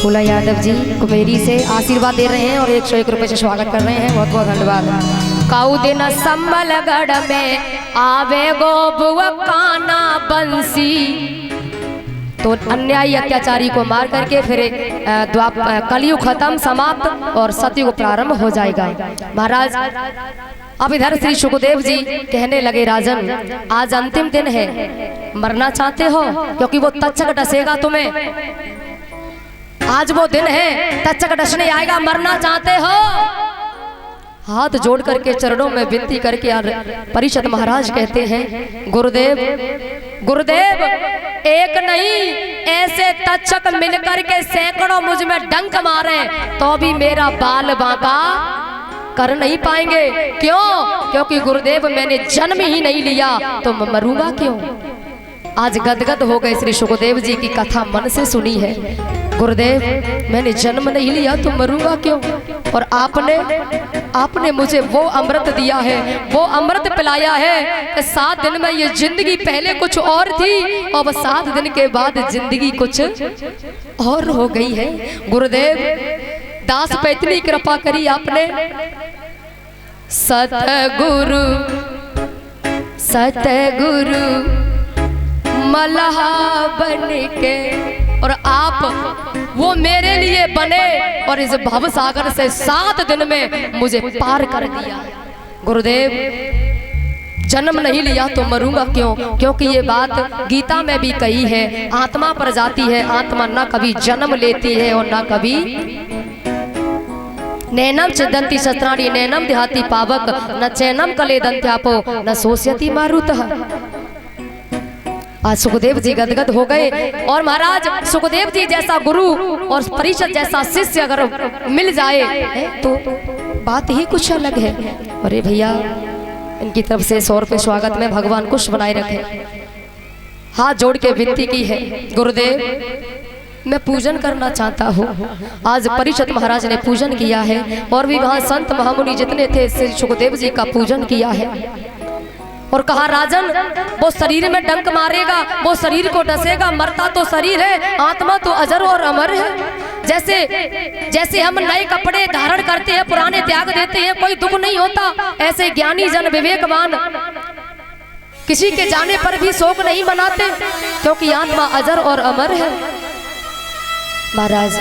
फूला यादव जी कुमेरी से आशीर्वाद दे रहे हैं और 101 रुपये से स्वागत कर रहे हैं। बहुत बहुत धन्यवाद। काऊ दिन संबलगढ़ में आवे गोबुआ काना बंसी, तो अन्यायी अत्याचारी को मार करके फिर कलयुग खत्म समाप्त और सतयुग प्रारंभ हो जाएगा। महाराज अब इधर श्री सुखदेव जी कहने लगे, राजन आज अंतिम दिन है, मरना चाहते हो? क्योंकि वो तक्षक डसेगा तुम्हें, आज वो दिन है, तक्षक डसने आएगा, मरना चाहते हो? हाथ जोड़ करके चरणों में विनती करके परिषद महाराज कहते हैं, गुरुदेव गुरुदेव एक नहीं ऐसे तक्षक मिलकर के सैकड़ों मुझ में डंक मारे तो भी मेरा बाल बांका कर नहीं पाएंगे। क्यों? क्योंकि गुरुदेव मैंने जन्म ही नहीं लिया तो मैं मरूंगा क्यों? आज गदगद हो गए श्री सुखदेव जी की कथा मन से सुनी है। गुरुदेव मैंने जन्म नहीं लिया तो मरूंगा क्यों? और आपने मुझे वो अमृत दिया है, वो अमृत पिलाया है कि 7 दिन में ये जिंदगी पहले कुछ और थी और 7 दिन के बाद जिंदगी कुछ और हो गई है। गुरुदेव दास पे इतनी कृपा करी आपने। सतगुरु सतगुरु मल्हा बन के और आप वो मेरे लिए बने और इस भव सागर से 7 दिन में मुझे पार कर दिया। गुरुदेव जन्म नहीं लिया तो मरूंगा क्यों? क्योंकि ये बात गीता में भी कही है, आत्मा पर जाती है, आत्मा न कभी जन्म लेती है और न कभी नैनम चिदंती शस्त्राणी नैनम देहाती पावक न चैनम कले दंत्यापो न सोस्यति मारुतः। आज सुखदेव जी गदगद हो गए और महाराज सुखदेव जी जैसा गुरु और परिषद जैसा शिष्य अगर मिल जाए तो बात ही कुछ अलग है। अरे भैया इनकी तरफ से 100 रुपये स्वागत में भगवान कुछ बनाए रखे। हाथ जोड़ के विनती की है, गुरुदेव मैं पूजन करना चाहता हूँ। आज परिषद महाराज ने पूजन किया है और भी वहाँ संत महामुनि जितने थे श्री सुखदेव जी का पूजन किया है और कहा, राजन वो शरीर में डंक मारेगा, वो शरीर को डसेगा, मरता तो शरीर है, आत्मा तो अजर और अमर है। जैसे हम नए कपड़े धारण करते हैं, पुराने त्याग देते हैं, कोई दुख नहीं होता, ऐसे ज्ञानी जन विवेकवान किसी के जाने पर भी शोक नहीं मनाते क्योंकि आत्मा अजर और अमर है। महाराज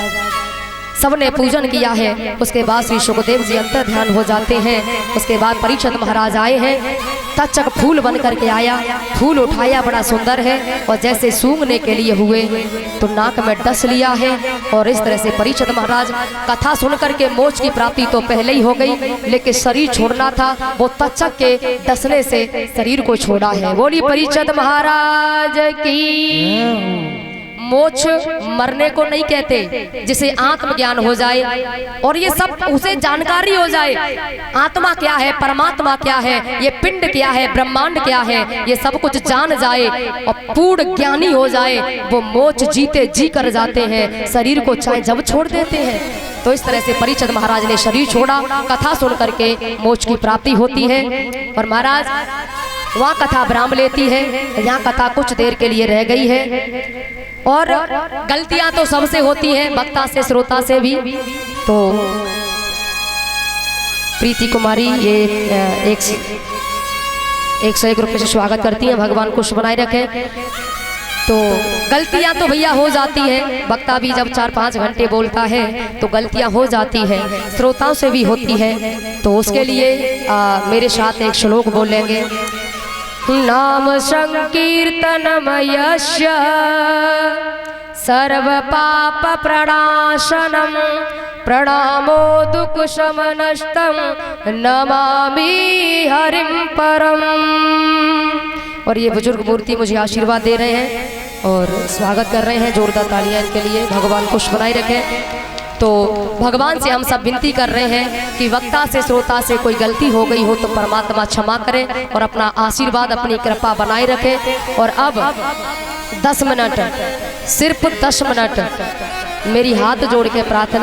सबने पूजन किया है। उसके बाद श्री सुखदेव जी अंतर ध्यान हो जाते हैं। उसके बाद परिषद महाराज आए हैं, तक्षक फूल बन करके आया, फूल उठाया, बड़ा सुंदर है और जैसे सूंघने के लिए हुए तो नाक में डस लिया है और इस तरह से परिषद महाराज कथा सुन करके मोक्ष की प्राप्ति तो पहले ही हो गई, लेकिन शरीर छोड़ना था, वो तक्षक के डसने से शरीर को छोड़ा है। बोली परिषद महाराज की। मोक्ष मरने को नहीं कहते, जिसे आत्मज्ञान हो जाए और ये सब उसे जानकारी हो जाए, आत्मा क्या है, परमात्मा क्या है, ये पिंड क्या है, ब्रह्मांड क्या है, ये सब कुछ जान जाए और पूर्ण ज्ञानी हो जाए, वो मोक्ष जीते जी कर जाते हैं, शरीर को चाहे जब छोड़ देते हैं। तो इस तरह से परिषद महाराज ने शरीर छोड़ा, कथा सुन करके मोक्ष की प्राप्ति होती है। और महाराज वहाँ कथा विराम लेती है, यहाँ कथा कुछ देर के लिए रह गई है और गलतियां तो सबसे होती हैं, वक्ता से श्रोता से भी। तो प्रीति कुमारी ये 101 रुपये से स्वागत करती हैं, भगवान कुछ बनाए रखे। तो गलतियां तो भैया हो जाती है, वक्ता भी जब 4-5 घंटे बोलता है तो गलतियां हो जाती है, श्रोताओं से भी होती है। तो उसके लिए मेरे साथ एक श्लोक बोलेंगे। नाम संकीर्तनमयस्य सर्व पाप प्रणाशनम प्रणामो दुख शमनस्तम नमामि हरिम परम। और ये बुजुर्ग मूर्ति मुझे आशीर्वाद दे रहे हैं और स्वागत कर रहे हैं, जोरदार तालियां इनके लिए, भगवान खुश बनाए रखें। तो भगवान से हम सब विनती कर रहे हैं कि वक्ता से श्रोता से कोई गलती हो गई हो तो परमात्मा क्षमा करे और अपना आशीर्वाद अपनी कृपा बनाए रखे। और अब 10 मिनट, सिर्फ 10 मिनट मेरी हाथ जोड़ के प्रार्थना